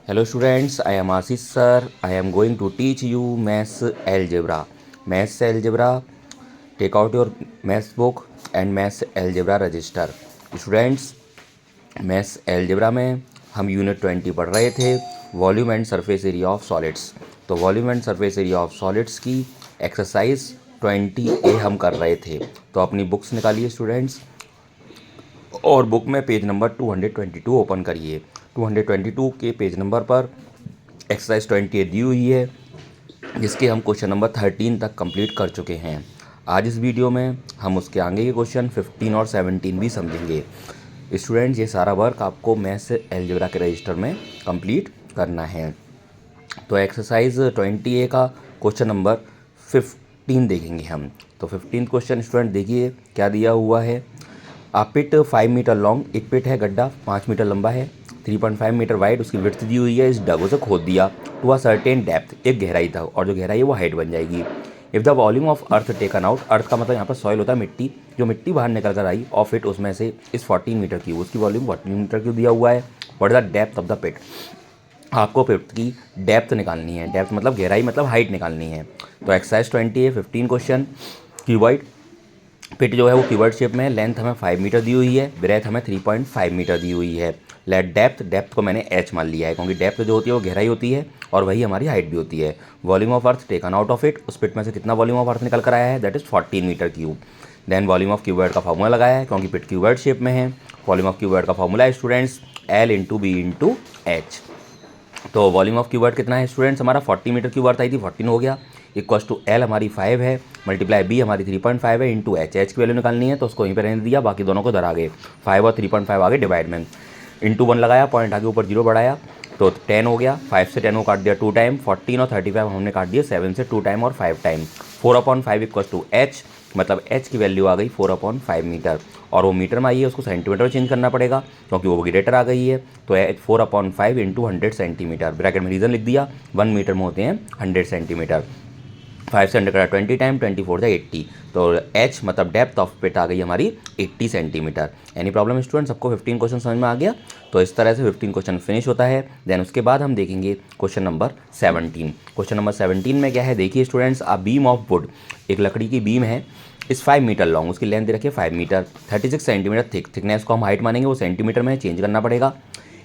Hello students, I am Ashish sir. I am going to teach you maths algebra. Maths algebra, take out your maths book and maths algebra register. Students, maths algebra में हम unit 20 पढ़ रहे थे, volume and surface area of solids. तो volume and surface area of solids की exercise 20A हम कर रहे थे। तो अपनी बुक्स निकालिए स्टूडेंट्स और बुक में पेज नंबर 222 ओपन करिए। 222 के पेज नंबर पर एक्सरसाइज 20 दी हुई है, जिसके हम क्वेश्चन नंबर 13 तक कंप्लीट कर चुके हैं। आज इस वीडियो में हम उसके आगे के क्वेश्चन 15 और 17 भी समझेंगे। स्टूडेंट्स, ये सारा वर्क आपको मैथ्स अलजेब्रा के रजिस्टर में कंप्लीट करना है। तो एक्सरसाइज 20A का क्वेश्चन नंबर 15 देखेंगे हम। तो 15 क्वेश्चन स्टूडेंट देखिए क्या दिया हुआ है। आ पिट 5 मीटर लॉन्ग, एक पिट है गड्ढा 5 मीटर लंबा है, 3.5 मीटर वाइड उसकी विड्थ दी हुई है। इस डग उसे खोद दिया टू अ सर्टेन डेप्थ, एक गहराई था और जो गहराई है वो हाइट बन जाएगी। If the volume of earth taken out, earth का मतलब यहाँ पर सॉइल होता है मिट्टी, जो मिट्टी बाहर निकल कर आई ऑफ इट उसमें से इस 14 मीटर की, उसकी वॉल्यूम 14 मीटर की दिया हुआ है। What is the depth of the pit, आपको पिट की डेप्थ निकालनी है। डेप्थ मतलब गहराई मतलब हाइट निकालनी है। तो एक्सरसाइज 20 है 15 क्वेश्चन। क्यूबॉइड पिट जो है वो क्यूबॉइड शेप में है। लेंथ हमें 5 मीटर दी हुई है, ब्रेथ हमें 3.5 मीटर दी हुई है। लेट डेप्थ, डेप्थ को मैंने एच मान लिया है क्योंकि डेप्थ जो होती है वो गहराई होती है और वही हमारी हाइट भी होती है। Volume of earth taken out of it, उस पिट में से कितना वॉल्यूम ऑफ अर्थ निकल कर आया है, that is 14 metre cube. Then volume of cuboid का फॉर्मूला लगाया है क्योंकि पिट क्यूबॉइड शेप में है। वॉल्यूम ऑफ क्यूबॉइड का फॉर्मूला है students L into B into H. तो वॉल्यूम ऑफ क्यूबॉइड कितना है स्टूडेंट्स, हमारा 40 मीटर क्यूब अर्थ आई थी, 14 हो गया, इक्वल्स टू एल हमारी 5 है, मल्टीप्लाई बी हमारी 3.5 है, इंटू एच। एच की वैल्यू निकालनी है तो उसको यहीं पर रहने दिया, बाकी दोनों को धर आगे 5 और 3.5 आगे डिवाइड में, इंटू 1 लगाया, पॉइंट आगे ऊपर 0 बढ़ाया तो 10 हो गया। 5 से 10 को काट दिया 2 टाइम, 14 और 35 हमने काट दिया 7 से 2 टाइम और 5 टाइम। 4/5 इक्वल्स टू एच, मतलब एच की वैल्यू आ गई 4/5 मीटर, और वो मीटर में आई है उसको सेंटीमीटर में चेंज करना पड़ेगा क्योंकि वो ग्रेटर आ गई है। तो 4/5 इंटू 100 सेंटीमीटर, ब्रैकेट में रीज़न लिख दिया, 1 मीटर में होते हैं 100 सेंटीमीटर। 5 से 100 करा 20 टाइम, 24 से 80, तो एच मतलब डेप्थ ऑफ पिट आ गई हमारी 80 सेंटीमीटर। एनी प्रॉब्लम स्टूडेंट, सबको 15 क्वेश्चन समझ में आ गया। तो इस तरह से 15 क्वेश्चन फिनिश होता है। देन उसके बाद हम देखेंगे क्वेश्चन नंबर 17। क्वेश्चन नंबर 17 में क्या है देखिए students, a beam of wood, एक लकड़ी की बीम है, इस 5 मीटर लॉन्ग, उसकी लेंथ दे रखी है 5 मीटर, 36 सेंटीमीटर थिक, थिकनेस को हम हाइट मानेंगे, वो सेंटीमीटर में चेंज करना पड़ेगा।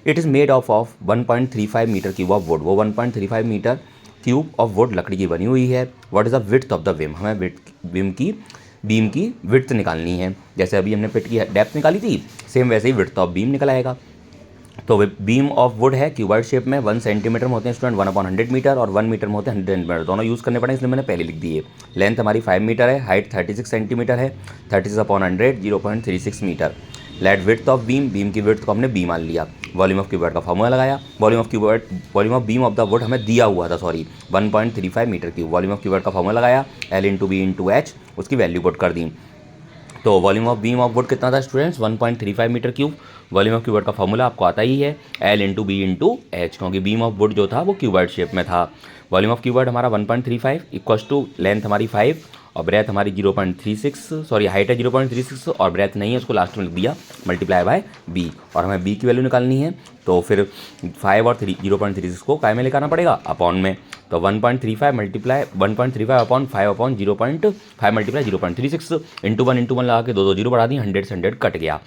It is made of 1.35 metre cube of wood, वो 1.35 मीटर क्यूब ऑफ वुड लकड़ी की बनी हुई है। What is the width of the beam, हमें बीम की विड्थ निकालनी है। जैसे अभी हमने पिट की डेप्थ निकाली थी, सेम वैसे ही विड्थ ऑफ बीम निकल आएगा। तो बीम ऑफ वुड है क्यूबॉइड शेप में, 1 सेंटीमीटर में होते हैं स्टूडेंट 1/100 मीटर, और 1 मीटर में होते हैं 100 मीटर, दोनों यूज़ करने पड़े इसलिए मैंने पहले लिख दिए। लेंथ हमारी 5 मीटर है, हाइट 36 सेंटीमीटर है, 36/100 0.36 metre. Let width of beam, beam की विड्थ को हमने बी मान लिया। वॉल्यूम ऑफ क्यूबॉइड का फॉर्मूला लगाया। Volume of beam of the wood हमें दिया हुआ था, sorry 1.35 metre cube. Volume of cuboid का फॉर्मूला लगाया, L into B into H, उसकी वैल्यू पुट कर दी। तो volume of beam of wood कितना था students, 1.35 metre cube. Volume of cuboid का फॉर्मूला आपको आता ही है, L into B into H, क्योंकि बीम ऑफ वुड जो था वो क्यूबॉइड शेप में था। वॉल्यूम ऑफ क्यूबॉइड हमारा 1.35 इक्वल्स टू लेंथ हमारी 5 और ब्रेथ हमारी 0.36, सॉरी हाइट है 0.36 और ब्रेथ नहीं है, उसको लास्ट में लिख दिया, मल्टीप्लाई बाय बी, और हमें बी की वैल्यू निकालनी है। तो फिर 5 और 0.36 को काय में लेकर आना पड़ेगा, अपॉन में। तो 1.35 multiply 1.35 upon 5 upon 0.5 multiply 0.36 into 1 लगा के 2 0 बढ़ा दी, 100 से 100 कट गया।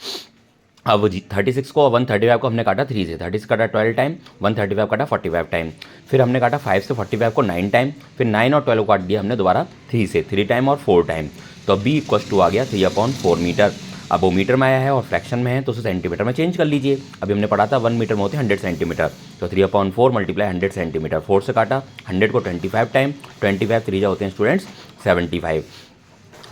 अब 36 को 135 को हमने काटा 3 से, 36 काटा 12 टाइम, 135 काटा 45 टाइम, फिर हमने काटा 5 से 45 को 9 टाइम, फिर 9 और 12 को काट दिया हमने दोबारा 3 से, 3 टाइम और 4 टाइम। तो बी इक्वल्स टू आ गया 3/4 मीटर। अब वो मीटर में आया है और फ्रैक्शन में है तो उसे सेंटीमीटर में चेंज कर लीजिए। अभी हमने पढ़ा था 1 मीटर में होते हैं 100 सेंटीमीटर, तो 3/4 मल्टीप्लाई 100 सेंटीमीटर, 4 से काटा 100 को 25 टाइम, 25 3 होते हैं स्टूडेंट्स 75।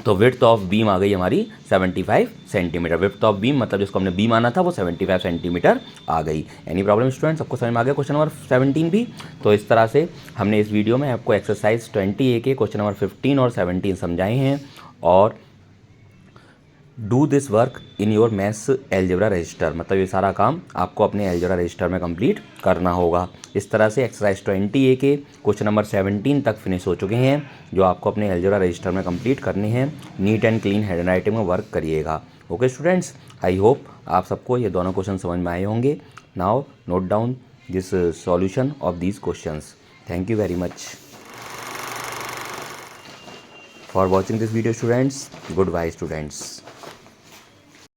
तो विड्थ ऑफ बीम आ गई हमारी 75 सेंटीमीटर। विड्थ ऑफ बीम मतलब जिसको हमने बी माना था वो 75 सेंटीमीटर आ गई। एनी प्रॉब्लम स्टूडेंट, सबको समझ में आ गया क्वेश्चन नंबर 17 भी। तो इस तरह से हमने इस वीडियो में आपको एक्सरसाइज 20A के क्वेश्चन नंबर 15 और 17 समझाए हैं। और do this work in your maths algebra register, मतलब ये सारा काम आपको अपने एलजेब्रा रजिस्टर में कंप्लीट करना होगा। इस तरह से एक्सरसाइज 20A के क्वेश्चन नंबर 17 तक फिनिश हो चुके हैं, जो आपको अपने एलजेब्रा रजिस्टर में कंप्लीट करने हैं। Neat and clean hand writing में वर्क करिएगा। ओके स्टूडेंट्स, आई होप आप सबको ये दोनों क्वेश्चन समझ में आए होंगे। Now note down this solution of these questions. Thank you very much for watching this video, students. Goodbye, students.